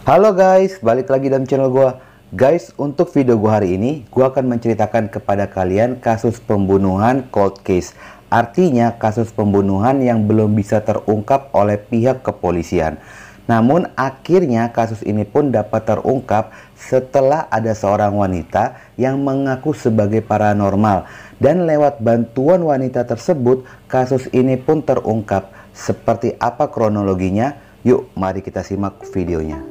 Halo guys, balik lagi dalam channel gua. Guys, untuk video gua hari ini, gua akan menceritakan kepada kalian kasus pembunuhan cold case. Artinya kasus pembunuhan yang belum bisa terungkap oleh pihak kepolisian. Namun akhirnya kasus ini pun dapat terungkap setelah ada seorang wanita yang mengaku sebagai paranormal. Dan lewat bantuan wanita tersebut, kasus ini pun terungkap. Seperti apa kronologinya? Yuk, mari kita simak videonya.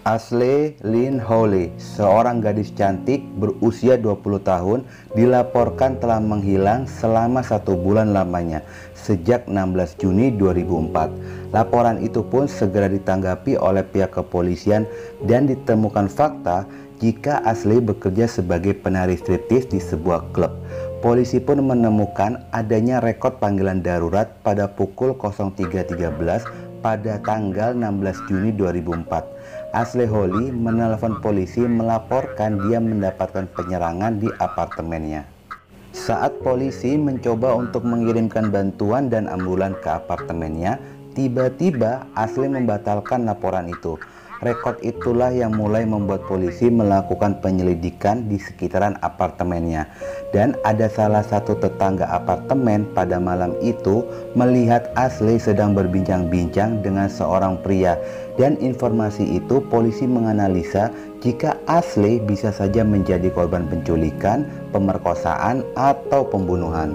Ashley Lynn Hawley, seorang gadis cantik berusia 20 tahun, dilaporkan telah menghilang selama 1 bulan lamanya, sejak 16 Juni 2004. Laporan itu pun segera ditanggapi oleh pihak kepolisian dan ditemukan fakta jika Ashley bekerja sebagai penari striptease di sebuah klub. Polisi pun menemukan adanya rekod panggilan darurat pada pukul 03.13 pada tanggal 16 Juni 2004. Ashley Hawley menelpon polisi melaporkan dia mendapatkan penyerangan di apartemennya. Saat polisi mencoba untuk mengirimkan bantuan dan ambulan ke apartemennya, tiba-tiba Ashley membatalkan laporan itu. Rekod itulah yang mulai membuat polisi melakukan penyelidikan di sekitaran apartemennya. Dan ada salah satu tetangga apartemen pada malam itu melihat Ashley sedang berbincang-bincang dengan seorang pria. Dan informasi itu polisi menganalisa jika Ashley bisa saja menjadi korban penculikan, pemerkosaan, atau pembunuhan.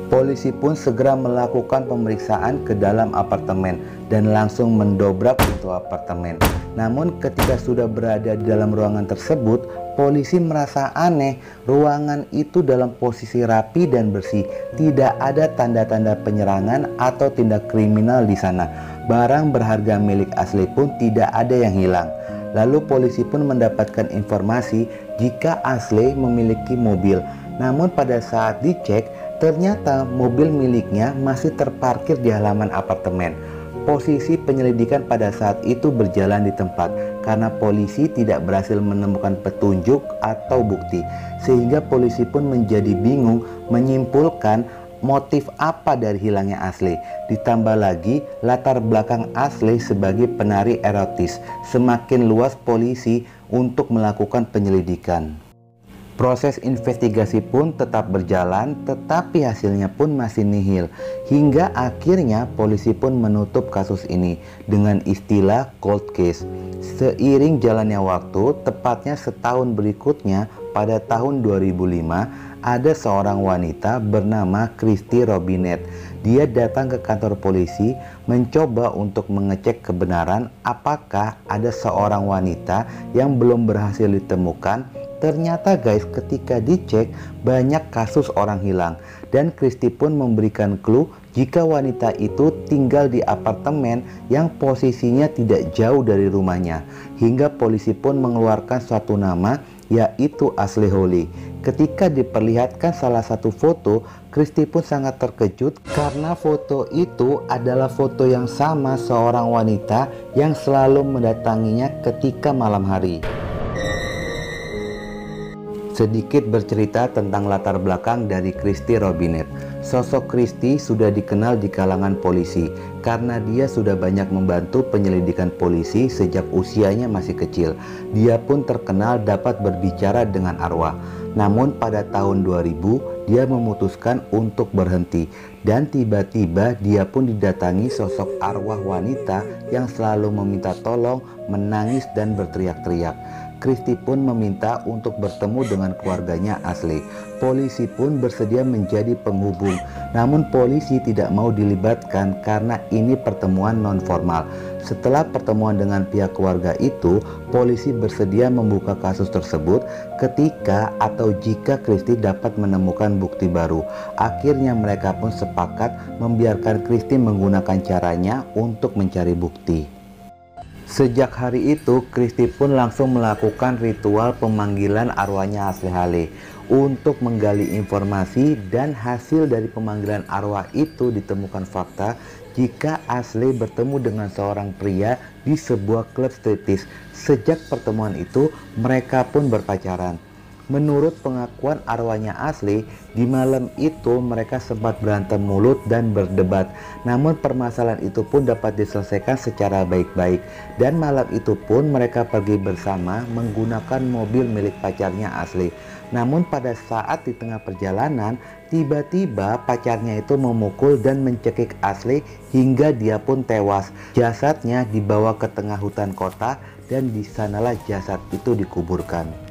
Polisi pun segera melakukan pemeriksaan ke dalam apartemen dan langsung mendobrak pintu apartemen. Namun ketika sudah berada di dalam ruangan tersebut, polisi merasa aneh. Ruangan itu dalam posisi rapi dan bersih. Tidak ada tanda-tanda penyerangan atau tindak kriminal di sana. Barang berharga milik Ashley pun tidak ada yang hilang. Lalu polisi pun mendapatkan informasi jika Ashley memiliki mobil. Namun pada saat dicek, ternyata mobil miliknya masih terparkir di halaman apartemen. Posisi penyelidikan pada saat itu berjalan di tempat karena polisi tidak berhasil menemukan petunjuk atau bukti. Sehingga polisi pun menjadi bingung menyimpulkan motif apa dari hilangnya Ashley. Ditambah lagi latar belakang Ashley sebagai penari erotis. Semakin luas polisi untuk melakukan penyelidikan. Proses investigasi pun tetap berjalan, tetapi hasilnya pun masih nihil. Hingga akhirnya polisi pun menutup kasus ini dengan istilah cold case. Seiring jalannya waktu, tepatnya setahun berikutnya pada tahun 2005, ada seorang wanita bernama Christy Robinette. Dia datang ke kantor polisi mencoba untuk mengecek kebenaran apakah ada seorang wanita yang belum berhasil ditemukan. Ternyata guys, ketika dicek banyak kasus orang hilang dan Christy pun memberikan clue jika wanita itu tinggal di apartemen yang posisinya tidak jauh dari rumahnya. Hingga polisi pun mengeluarkan suatu nama, yaitu Ashley Hawley. Ketika diperlihatkan salah satu foto, Christy pun sangat terkejut karena foto itu adalah foto yang sama seorang wanita yang selalu mendatanginya ketika malam hari. Sedikit bercerita tentang latar belakang dari Christy Robinette. Sosok Christy sudah dikenal di kalangan polisi karena dia sudah banyak membantu penyelidikan polisi sejak usianya masih kecil. Dia pun terkenal dapat berbicara dengan arwah. Namun pada tahun 2000 dia memutuskan untuk berhenti dan tiba-tiba dia pun didatangi sosok arwah wanita yang selalu meminta tolong, menangis dan berteriak-teriak. Christy pun meminta untuk bertemu dengan keluarganya Ashley. Polisi pun bersedia menjadi penghubung, namun polisi tidak mau dilibatkan karena ini pertemuan non formal. Setelah pertemuan dengan pihak keluarga itu, polisi bersedia membuka kasus tersebut ketika atau jika Christy dapat menemukan bukti baru. Akhirnya mereka pun sepakat membiarkan Christy menggunakan caranya untuk mencari bukti. Sejak hari itu, Christy pun langsung melakukan ritual pemanggilan arwahnya Ashley Hawley untuk menggali informasi, dan hasil dari pemanggilan arwah itu ditemukan fakta jika Ashley bertemu dengan seorang pria di sebuah klub striptease. Sejak pertemuan itu, mereka pun berpacaran. Menurut pengakuan arwahnya Ashley, di malam itu mereka sempat berantem mulut dan berdebat. Namun permasalahan itu pun dapat diselesaikan secara baik-baik. Dan malam itu pun mereka pergi bersama menggunakan mobil milik pacarnya Ashley. Namun pada saat di tengah perjalanan, tiba-tiba pacarnya itu memukul dan mencekik Ashley hingga dia pun tewas. Jasadnya dibawa ke tengah hutan kota dan di sanalah jasad itu dikuburkan.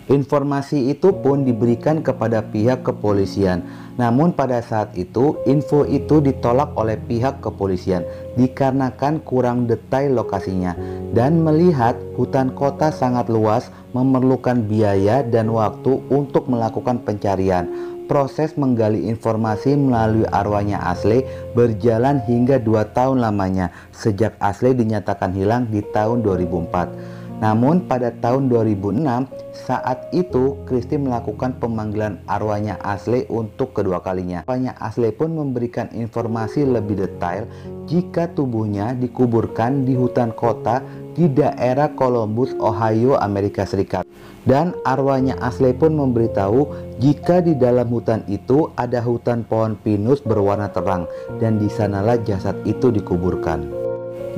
Informasi itu pun diberikan kepada pihak kepolisian. Namun pada saat itu, info itu ditolak oleh pihak kepolisian dikarenakan kurang detail lokasinya. Dan melihat hutan kota sangat luas, memerlukan biaya dan waktu untuk melakukan pencarian. Proses menggali informasi melalui arwahnya Ashley berjalan hingga 2 tahun lamanya sejak Ashley dinyatakan hilang di tahun 2004. Namun pada tahun 2006, saat itu Christy melakukan pemanggilan arwahnya Ashley untuk kedua kalinya. Arwahnya Ashley pun memberikan informasi lebih detail jika tubuhnya dikuburkan di hutan kota di daerah Columbus, Ohio, Amerika Serikat. Dan arwahnya Ashley pun memberitahu jika di dalam hutan itu ada hutan pohon pinus berwarna terang dan di sanalah jasad itu dikuburkan.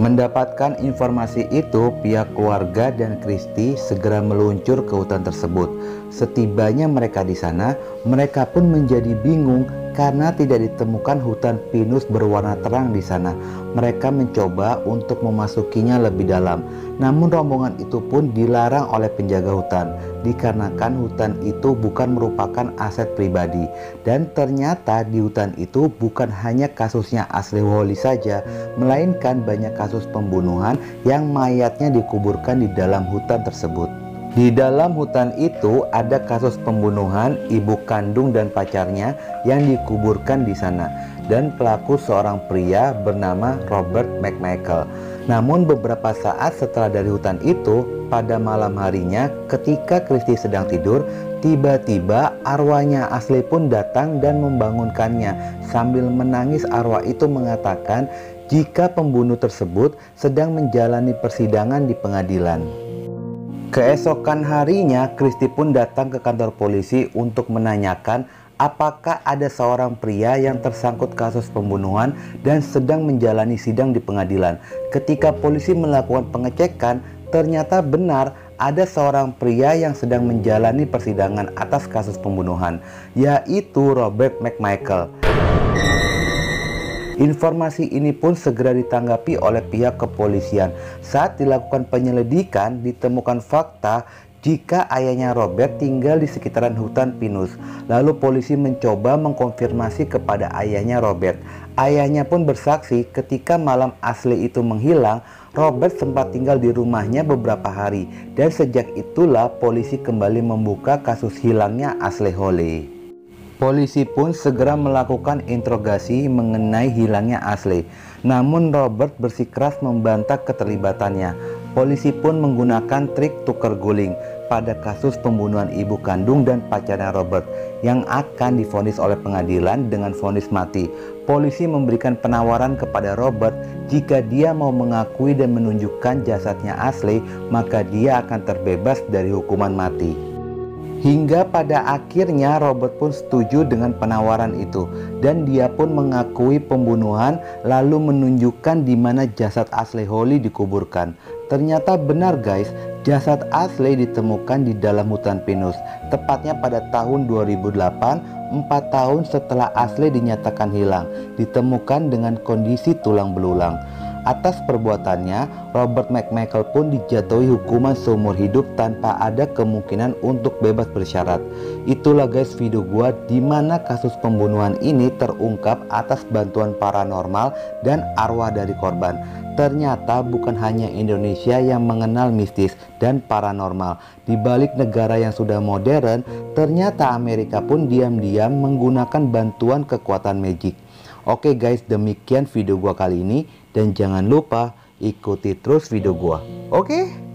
Mendapatkan informasi itu, pihak keluarga dan Christy segera meluncur ke hutan tersebut. Setibanya mereka di sana, mereka pun menjadi bingung karena tidak ditemukan hutan pinus berwarna terang di sana. Mereka mencoba untuk memasukinya lebih dalam. Namun rombongan itu pun dilarang oleh penjaga hutan dikarenakan hutan itu bukan merupakan aset pribadi. Dan ternyata di hutan itu bukan hanya kasusnya Ashley Holly saja, melainkan banyak kasus pembunuhan yang mayatnya dikuburkan di dalam hutan tersebut. Di dalam hutan itu ada kasus pembunuhan ibu kandung dan pacarnya yang dikuburkan di sana, dan pelaku seorang pria bernama Robert McMichael. Namun beberapa saat setelah dari hutan itu, pada malam harinya ketika Christy sedang tidur, tiba-tiba arwahnya Ashley pun datang dan membangunkannya. Sambil menangis, arwah itu mengatakan jika pembunuh tersebut sedang menjalani persidangan di pengadilan. Keesokan harinya, Christy pun datang ke kantor polisi untuk menanyakan apakah ada seorang pria yang tersangkut kasus pembunuhan dan sedang menjalani sidang di pengadilan. Ketika polisi melakukan pengecekan, ternyata benar ada seorang pria yang sedang menjalani persidangan atas kasus pembunuhan, yaitu Robert McMichael. Informasi ini pun segera ditanggapi oleh pihak kepolisian. Saat dilakukan penyelidikan, ditemukan fakta jika ayahnya Robert tinggal di sekitaran hutan pinus. Lalu polisi mencoba mengkonfirmasi kepada ayahnya Robert. Ayahnya pun bersaksi ketika malam Ashley itu menghilang, Robert sempat tinggal di rumahnya beberapa hari. Dan sejak itulah polisi kembali membuka kasus hilangnya Ashley Holly. Polisi pun segera melakukan interogasi mengenai hilangnya Ashley. Namun Robert bersikeras membantah keterlibatannya. Polisi pun menggunakan trik tukar guling pada kasus pembunuhan ibu kandung dan pacarnya Robert yang akan divonis oleh pengadilan dengan vonis mati. Polisi memberikan penawaran kepada Robert jika dia mau mengakui dan menunjukkan jasadnya Ashley, maka dia akan terbebas dari hukuman mati. Hingga pada akhirnya Robert pun setuju dengan penawaran itu dan dia pun mengakui pembunuhan lalu menunjukkan di mana jasad Ashley Holly dikuburkan. Ternyata benar guys, jasad Ashley ditemukan di dalam hutan pinus, tepatnya pada tahun 2008, 4 tahun setelah Ashley dinyatakan hilang, ditemukan dengan kondisi tulang belulang. Atas perbuatannya, Robert McMichael pun dijatuhi hukuman seumur hidup tanpa ada kemungkinan untuk bebas bersyarat. Itulah guys video gua di mana kasus pembunuhan ini terungkap atas bantuan paranormal dan arwah dari korban. Ternyata bukan hanya Indonesia yang mengenal mistis dan paranormal. Di balik negara yang sudah modern, ternyata Amerika pun diam-diam menggunakan bantuan kekuatan magic. Oke guys, demikian video gua kali ini dan jangan lupa ikuti terus video gua. Oke?